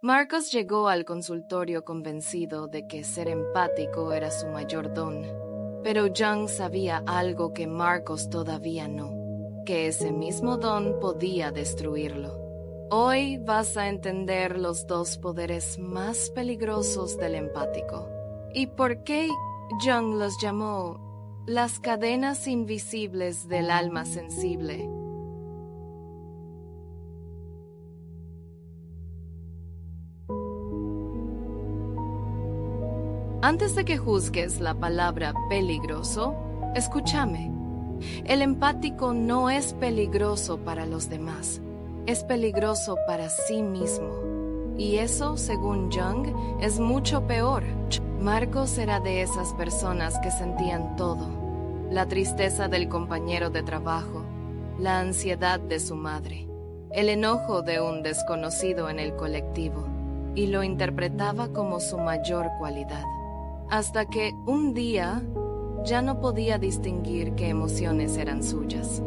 Marcos llegó al consultorio convencido de que ser empático era su mayor don, pero Jung sabía algo que Marcos todavía no, que ese mismo don podía destruirlo. Hoy vas a entender los dos poderes más peligrosos del empático. ¿Y por qué Jung los llamó las cadenas invisibles del alma sensible? Antes de que juzgues la palabra peligroso, escúchame. El empático no es peligroso para los demás, es peligroso para sí mismo. Y eso, según Jung, es mucho peor. Marcos era de esas personas que sentían todo: la tristeza del compañero de trabajo, la ansiedad de su madre, el enojo de un desconocido en el colectivo, y lo interpretaba como su mayor cualidad. Hasta que un día ya no podía distinguir qué emociones eran suyas.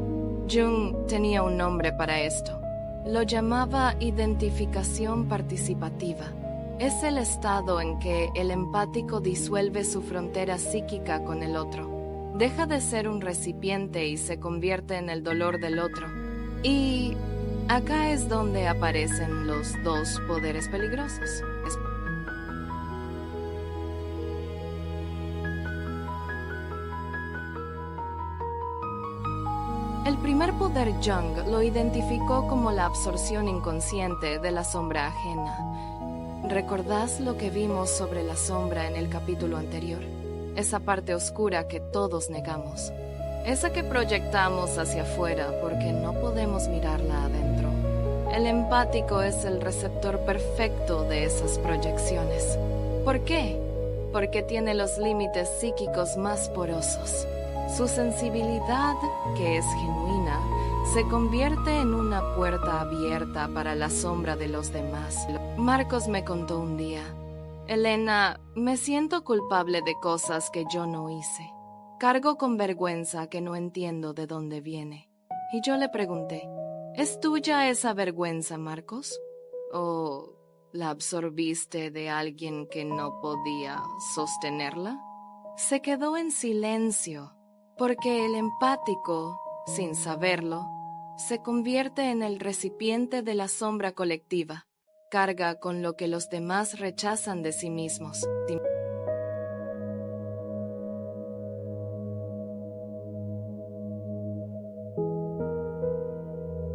Jung tenía un nombre para esto. Lo llamaba identificación participativa. Es el estado en que el empático disuelve su frontera psíquica con el otro. Deja de ser un recipiente y se convierte en el dolor del otro. Y acá es donde aparecen los dos poderes peligrosos. El primer poder Jung lo identificó como la absorción inconsciente de la sombra ajena. ¿Recordás lo que vimos sobre la sombra en el capítulo anterior? Esa parte oscura que todos negamos. Esa que proyectamos hacia afuera porque no podemos mirarla adentro. El empático es el receptor perfecto de esas proyecciones. ¿Por qué? Porque tiene los límites psíquicos más porosos. Su sensibilidad, que es genuina, se convierte en una puerta abierta para la sombra de los demás. Marcos me contó un día: Elena, me siento culpable de cosas que yo no hice. Cargo con vergüenza que no entiendo de dónde viene. Y yo le pregunté: ¿es tuya esa vergüenza, Marcos? ¿O la absorbiste de alguien que no podía sostenerla? Se quedó en silencio. Porque el empático, sin saberlo, se convierte en el recipiente de la sombra colectiva. Carga con lo que los demás rechazan de sí mismos.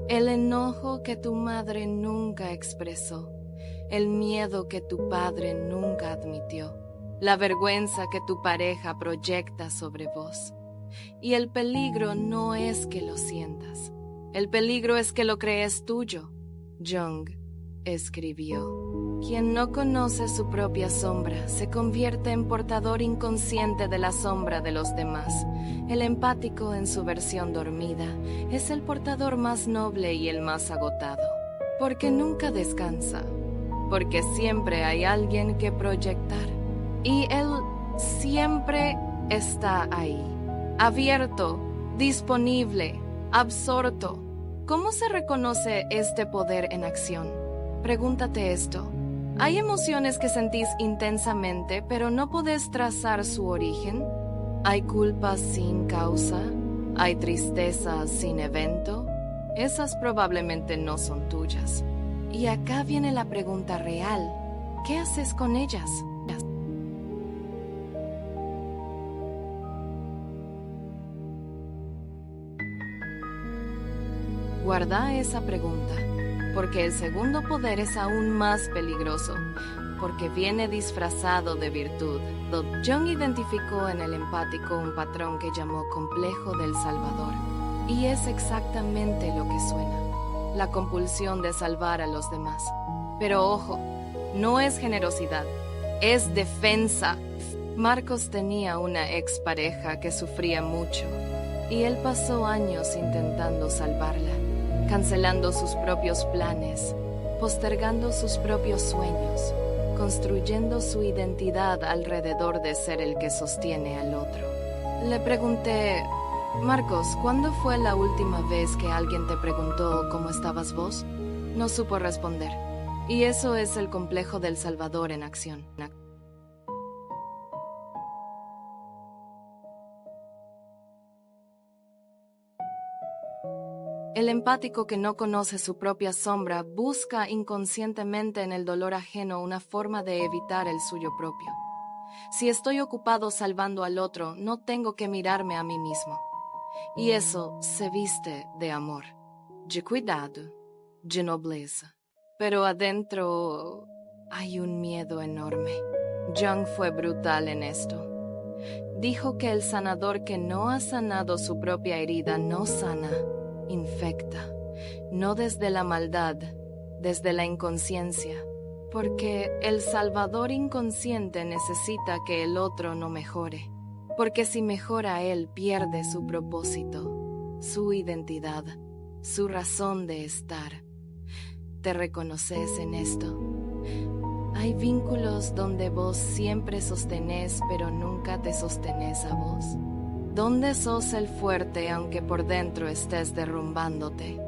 El enojo que tu madre nunca expresó, el miedo que tu padre nunca admitió, la vergüenza que tu pareja proyecta sobre vos. Y el peligro no es que lo sientas, el peligro es que lo crees tuyo. Jung escribió: quien no conoce su propia sombra se convierte en portador inconsciente de la sombra de los demás. El empático, en su versión dormida, es el portador más noble y el más agotado, porque nunca descansa, porque siempre hay alguien que proyectar, y él siempre está ahí. Abierto, disponible, absorto. ¿Cómo se reconoce este poder en acción? Pregúntate esto. ¿Hay emociones que sentís intensamente, pero no podés trazar su origen? ¿Hay culpa sin causa? ¿Hay tristeza sin evento? Esas probablemente no son tuyas. Y acá viene la pregunta real. ¿Qué haces con ellas? Guarda esa pregunta, porque el segundo poder es aún más peligroso, porque viene disfrazado de virtud. Jung identificó en el empático un patrón que llamó complejo del salvador, y es exactamente lo que suena: la compulsión de salvar a los demás. Pero ojo, no es generosidad, es defensa. Marcos tenía una expareja que sufría mucho, y él pasó años intentando salvarla, cancelando sus propios planes, postergando sus propios sueños, construyendo su identidad alrededor de ser el que sostiene al otro. Le pregunté: Marcos, ¿cuándo fue la última vez que alguien te preguntó cómo estabas vos? No supo responder. Y eso es el complejo del Salvador en acción. El empático que no conoce su propia sombra busca inconscientemente en el dolor ajeno una forma de evitar el suyo propio. Si estoy ocupado salvando al otro, no tengo que mirarme a mí mismo. Y eso se viste de amor, de cuidado, de nobleza. Pero adentro hay un miedo enorme. Jung fue brutal en esto. Dijo que el sanador que no ha sanado su propia herida no sana, infecta. No desde la maldad, desde la inconsciencia. Porque el salvador inconsciente necesita que el otro no mejore. Porque si mejora él, pierde su propósito, su identidad, su razón de estar. ¿Te reconoces en esto? Hay vínculos donde vos siempre sostenés, pero nunca te sostenés a vos. Donde sos el fuerte aunque por dentro estés derrumbándote.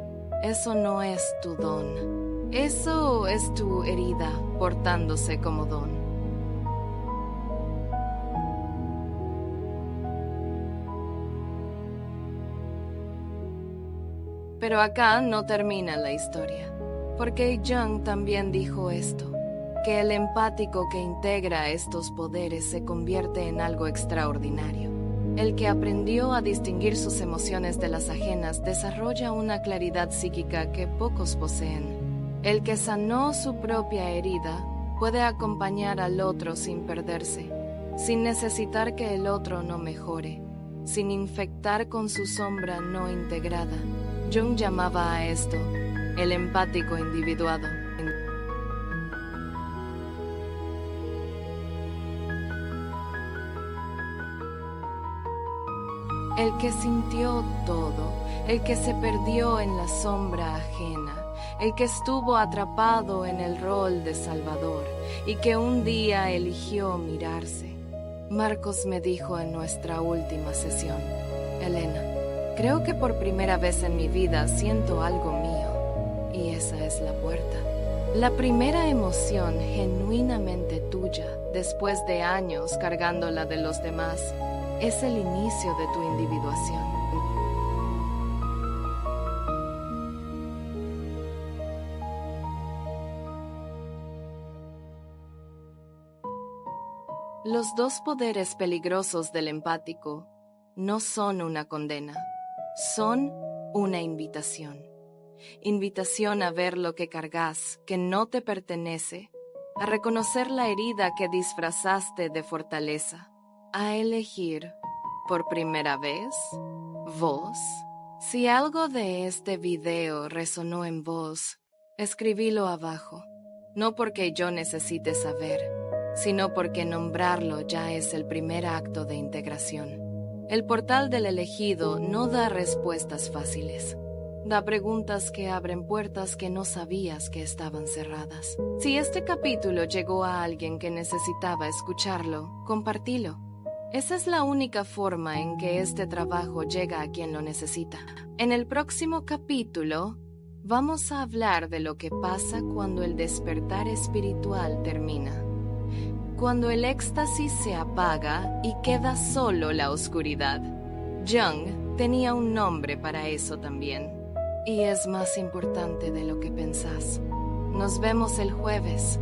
Eso no es tu don. Eso es tu herida portándose como don. Pero acá no termina la historia, porque Jung también dijo esto, que el empático que integra estos poderes se convierte en algo extraordinario. El que aprendió a distinguir sus emociones de las ajenas desarrolla una claridad psíquica que pocos poseen. El que sanó su propia herida puede acompañar al otro sin perderse, sin necesitar que el otro no mejore, sin infectar con su sombra no integrada. Jung llamaba a esto el empático individuado. El que sintió todo, el que se perdió en la sombra ajena, el que estuvo atrapado en el rol de Salvador y que un día eligió mirarse. Marcos me dijo en nuestra última sesión: Elena, creo que por primera vez en mi vida siento algo mío, y esa es la puerta. La primera emoción genuinamente tuya, después de años cargándola de los demás, es el inicio de tu individuación. Los dos poderes peligrosos del empático no son una condena, son una invitación. Invitación a ver lo que cargas, que no te pertenece, a reconocer la herida que disfrazaste de fortaleza, a elegir, por primera vez, vos. Si algo de este video resonó en vos, escribílo abajo, no porque yo necesite saber, sino porque nombrarlo ya es el primer acto de integración. El portal del elegido no da respuestas fáciles. Da preguntas que abren puertas que no sabías que estaban cerradas. Si este capítulo llegó a alguien que necesitaba escucharlo, compartilo. Esa es la única forma en que este trabajo llega a quien lo necesita. En el próximo capítulo, vamos a hablar de lo que pasa cuando el despertar espiritual termina. Cuando el éxtasis se apaga y queda solo la oscuridad. Jung tenía un nombre para eso también. Y es más importante de lo que pensás. Nos vemos el jueves.